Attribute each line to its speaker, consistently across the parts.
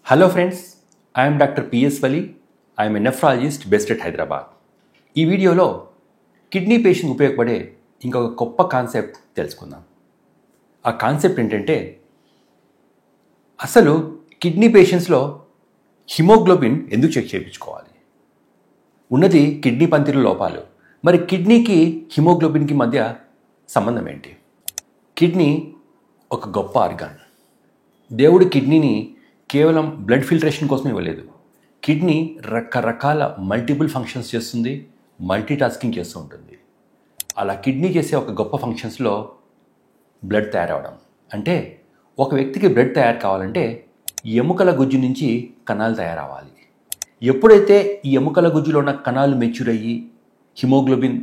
Speaker 1: Hello friends, I am Dr. P.S. Wali. I am a nephrologist based at Hyderabad. ఈ వీడియోలో kidney patient ఉపయోగపడే ఇంకొక గొప్ప concept తెలుసుకుందాం. ఆ కాన్సెప్ట్ ఏంటంటే అసలు కిడ్నీ పేషెంట్స్లో హిమోగ్లోబిన్ ఎందుకు చెక్ చేయించుకోవాలి? ఉన్నది కిడ్నీ పనితీరు లోపాలు. మరి కిడ్నీకి హిమోగ్లోబిన్కి మధ్య సంబంధం ఏంటి? కిడ్నీ ఒక గొప్ప ఆర్గాన్. దేవుడు కిడ్నీని కేవలం బ్లడ్ ఫిల్టరేషన్ కోసం ఇవ్వలేదు. కిడ్నీ రకరకాల మల్టిపుల్ ఫంక్షన్స్ చేస్తుంది, మల్టీ టాస్కింగ్ చేస్తూ ఉంటుంది. అలా కిడ్నీ చేసే ఒక గొప్ప ఫంక్షన్స్లో బ్లడ్ తయారవడం. అంటే ఒక వ్యక్తికి బ్లడ్ తయారు కావాలంటే ఎముకల గుజ్జు నుంచి కణాలు తయారవ్వాలి. ఎప్పుడైతే ఈ ఎముకల గుజ్జులో ఉన్న కణాలు మెచ్యూర్ అయ్యి హిమోగ్లోబిన్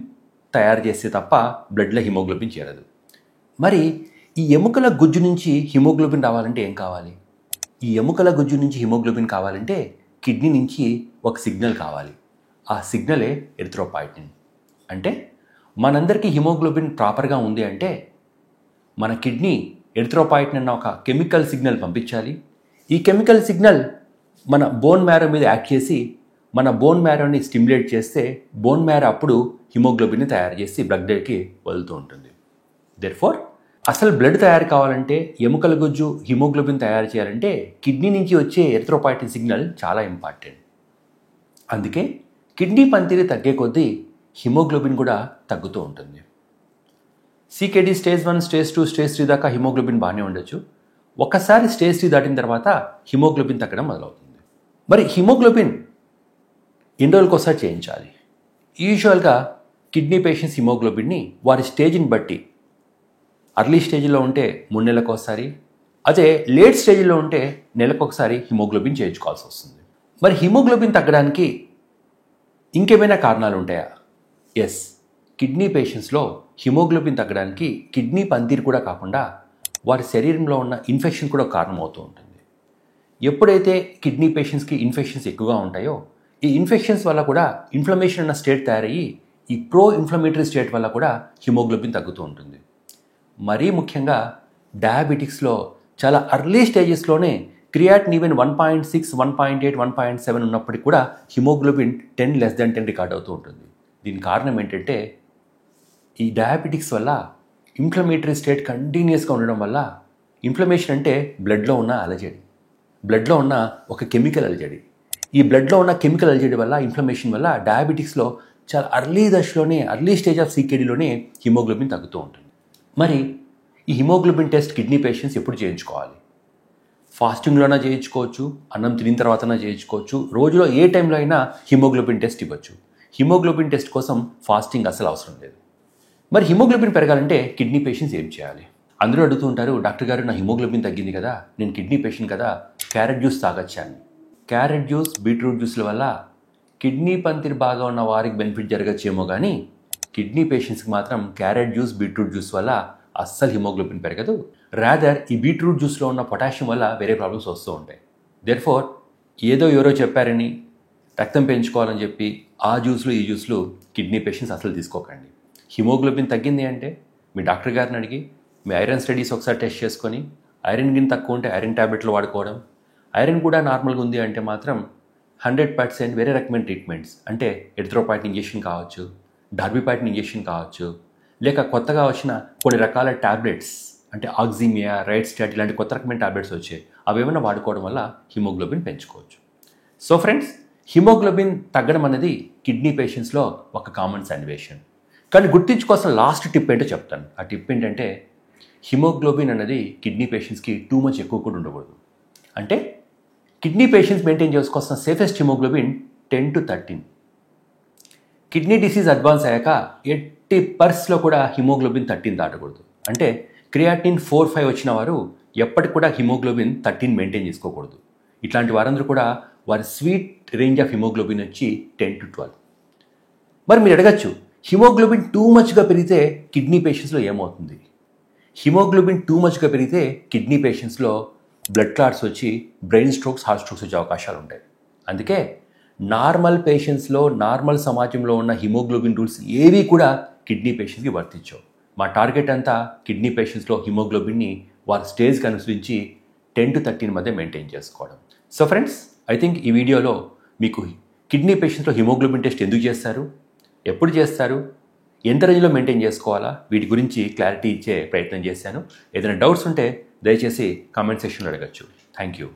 Speaker 1: తయారు చేస్తే తప్ప బ్లడ్లో హిమోగ్లోబిన్ చేరదు. మరి ఈ ఎముకల గుజ్జు నుంచి హిమోగ్లోబిన్ రావాలంటే ఏం కావాలి? ఈ ఎముకల గుజ్జు నుంచి హిమోగ్లోబిన్ కావాలంటే కిడ్నీ నుంచి ఒక సిగ్నల్ కావాలి. ఆ సిగ్నలే ఎరిథ్రోపాయిటిన్. అంటే మనందరికీ హిమోగ్లోబిన్ ప్రాపర్గా ఉంది అంటే మన కిడ్నీ ఎరిథ్రోపాయిటిన్ అన్న ఒక కెమికల్ సిగ్నల్ పంపించాలి. ఈ కెమికల్ సిగ్నల్ మన బోన్ మ్యారో మీద యాక్ట్ చేసి మన బోన్ మ్యారోని స్టిమ్యులేట్ చేస్తే బోన్ మ్యారో అప్పుడు హిమోగ్లోబిన్ని తయారు చేసి బ్లడ్కి వదులుతూ ఉంటుంది. దెర్ఫోర్ అసలు బ్లడ్ తయారు కావాలంటే ఎముకల గుజ్జు హిమోగ్లోబిన్ తయారు చేయాలంటే కిడ్నీ నుంచి వచ్చే ఎరిథ్రోపాయిటిన్ సిగ్నల్ చాలా ఇంపార్టెంట్. అందుకే కిడ్నీ పనితీరు తగ్గే కొద్దీ హిమోగ్లోబిన్ కూడా తగ్గుతూ ఉంటుంది. సీకేడీ స్టేజ్ 1, స్టేజ్ 2, స్టేజ్ 3 దాకా హిమోగ్లోబిన్ బాగానే ఉండొచ్చు. ఒకసారి స్టేజ్ 3 దాటిన తర్వాత హిమోగ్లోబిన్ తగ్గడం మొదలవుతుంది. మరి హిమోగ్లోబిన్ ఎన్ని రోజులకు ఒకసారి చేయించాలి? యూజువల్గా కిడ్నీ పేషెంట్స్ హిమోగ్లోబిన్ని వారి స్టేజ్ని బట్టి అర్లీ స్టేజ్లో ఉంటే 3 నెలలకు ఒకసారి, అదే లేట్ స్టేజ్లో ఉంటే నెలకు ఒకసారి హిమోగ్లోబిన్ చేయించుకోవాల్సి వస్తుంది. మరి హిమోగ్లోబిన్ తగ్గడానికి ఇంకేమైనా కారణాలు ఉంటాయా? ఎస్, కిడ్నీ పేషెంట్స్లో హిమోగ్లోబిన్ తగ్గడానికి కిడ్నీ పనితీరు కూడా కాకుండా వారి శరీరంలో ఉన్న ఇన్ఫెక్షన్ కూడా కారణమవుతూ ఉంటుంది. ఎప్పుడైతే కిడ్నీ పేషెంట్స్కి ఇన్ఫెక్షన్స్ ఎక్కువగా ఉంటాయో ఈ ఇన్ఫెక్షన్స్ వల్ల కూడా ఇన్ఫ్లమేషన్ అన్న స్టేట్ తయారయ్యి ఈ ప్రో ఇన్ఫ్లమేటరీ స్టేట్ వల్ల కూడా హిమోగ్లోబిన్ తగ్గుతూ ఉంటుంది. మరీ ముఖ్యంగా డయాబెటిక్స్లో చాలా అర్లీ స్టేజెస్లోనే క్రియాటిన్ ఈవెన్ 1.6, 1.8, 1.7 ఉన్నప్పటికీ కూడా హిమోగ్లోబిన్ 10 రికార్డ్ అవుతూ ఉంటుంది. దీని కారణం ఏంటంటే ఈ డయాబెటిక్స్ వల్ల ఇన్ఫ్లమేటరీ స్టేట్ కంటిన్యూస్గా ఉండడం వల్ల, ఇన్ఫ్లమేషన్ అంటే బ్లడ్లో ఉన్న అలజడి, బ్లడ్లో ఉన్న ఒక కెమికల్ అలజడి. ఈ బ్లడ్లో ఉన్న కెమికల్ అలజడి వల్ల, ఇన్ఫ్లమేషన్ వల్ల డయాబెటిక్స్లో చాలా అర్లీ దశలోనే, అర్లీ స్టేజ్ ఆఫ్ సీకేడీలోనే హిమోగ్లోబిన్ తగ్గుతూ ఉంటుంది. మరి ఈ హిమోగ్లోబిన్ టెస్ట్ కిడ్నీ పేషెంట్స్ ఎప్పుడు చేయించుకోవాలి? ఫాస్టింగ్లోనే చేయించుకోవచ్చు, అన్నం తినిన తర్వాతనే చేయించుకోవచ్చు, రోజులో ఏ టైంలో అయినా హిమోగ్లోబిన్ టెస్ట్ ఇవ్వచ్చు. హిమోగ్లోబిన్ టెస్ట్ కోసం ఫాస్టింగ్ అసలు అవసరం లేదు. మరి హిమోగ్లోబిన్ పెరగాలంటే కిడ్నీ పేషెంట్స్ ఏం చేయాలి? అందరూ అడుగుతూ ఉంటారు, డాక్టర్ గారు నా హిమోగ్లోబిన్ తగ్గింది కదా, నేను కిడ్నీ పేషెంట్ కదా, క్యారెట్ జ్యూస్ తాగొచ్చాను. క్యారెట్ జ్యూస్, బీట్రూట్ జ్యూస్ల వల్ల కిడ్నీ పనితీరు బాగా ఉన్న వారికి బెనిఫిట్ జరగచ్చేమో కానీ కిడ్నీ పేషెంట్స్కి మాత్రం క్యారెట్ జ్యూస్, బీట్రూట్ జ్యూస్ వల్ల అస్సలు హిమోగ్లోబిన్ పెరగదు. రాదర్ ఈ బీట్రూట్ జ్యూస్లో ఉన్న పొటాషియం వల్ల వేరే ప్రాబ్లమ్స్ వస్తూ ఉంటాయి. దెర్ఫోర్ ఏదో ఎవరో చెప్పారని రక్తం పెంచుకోవాలని చెప్పి ఆ జ్యూస్లు ఈ జ్యూస్లు కిడ్నీ పేషెంట్స్ అసలు తీసుకోకండి. హిమోగ్లోబిన్ తగ్గింది అంటే మీ డాక్టర్ గారిని అడిగి మీ ఐరన్ స్టడీస్ ఒకసారి టెస్ట్ చేసుకొని ఐరన్ గిన్ తక్కువ ఉంటే ఐరన్ ట్యాబ్లెట్లు వాడుకోవడం, ఐరన్ కూడా నార్మల్గా ఉంది అంటే మాత్రం 100% వేరే రకమైన ట్రీట్మెంట్స్ అంటే ఎరిథ్రోపాయిటిన్ ఇంజెక్షన్ కావచ్చు, డార్బిపాయిటిన్ ఇంజెక్షన్ కావచ్చు, లేక కొత్తగా వచ్చిన కొన్ని రకాల ట్యాబ్లెట్స్ అంటే ఆక్సిమియా, రైట్ స్టాట్ ఇలాంటి కొత్త రకమైన ట్యాబ్లెట్స్ వచ్చాయి. అవేమైనా వాడుకోవడం వల్ల హిమోగ్లోబిన్ పెంచుకోవచ్చు. సో ఫ్రెండ్స్, హిమోగ్లోబిన్ తగ్గడం అనేది కిడ్నీ పేషెంట్స్లో ఒక కామన్ సన్నివేషన్. కానీ గుర్తించుకోవాల్సిన లాస్ట్ టిప్ ఏంటో చెప్తాను. ఆ టిప్ ఏంటంటే హిమోగ్లోబిన్ అనేది కిడ్నీ పేషెంట్స్కి టూ మచ్ ఎక్కువ కూడా ఉండకూడదు. అంటే కిడ్నీ పేషెంట్స్ మెయింటైన్ చేసుకోవాల్సిన safest haemoglobin 10 to 13. Kidney disease advance అయ్యాక 80% కూడా హిమోగ్లోబిన్ 13 దాటకూడదు. అంటే క్రియాటిన్ 4-5 వచ్చిన వారు ఎప్పటికి కూడా హిమోగ్లోబిన్ 13 మెయింటైన్ చేసుకోకూడదు. ఇట్లాంటి వారందరూ కూడా వారి స్వీట్ రేంజ్ ఆఫ్ హిమోగ్లోబిన్ వచ్చి 10 to 12. మరి మీరు అడగచ్చు, హిమోగ్లోబిన్ టూ మచ్గా పెరిగితే కిడ్నీ పేషెంట్స్లో ఏమవుతుంది? హిమోగ్లోబిన్ టూ మచ్గా పెరిగితే కిడ్నీ పేషెంట్స్లో బ్లడ్ క్లాట్స్ వచ్చి బ్రెయిన్ స్ట్రోక్స్, హార్ట్ స్ట్రోక్స్ వచ్చే అవకాశాలు ఉంటాయి. అందుకే నార్మల్ పేషెంట్స్లో, నార్మల్ సమాజంలో ఉన్న హిమోగ్లోబిన్ రూల్స్ ఏవి కూడా కిడ్నీ పేషెంట్స్కి వర్తించవు. మా టార్గెట్ అంతా కిడ్నీ పేషెంట్స్లో హిమోగ్లోబిన్ని వారి స్టేజ్కి అనుసరించి 10 to 13 మధ్య మెయింటైన్ చేసుకోవడం. సో ఫ్రెండ్స్, ఐ థింక్ ఈ వీడియోలో మీకు కిడ్నీ పేషెంట్స్లో హిమోగ్లోబిన్ టెస్ట్ ఎందుకు చేస్తారు, ఎప్పుడు చేస్తారు, ఎంత రేంజ్లో మెయింటైన్ చేసుకోవాలా, వీటి గురించి క్లారిటీ ఇచ్చే ప్రయత్నం చేశాను. ఏదైనా డౌట్స్ ఉంటే దయచేసి కామెంట్ సెక్షన్లో అడగచ్చు. Thank you.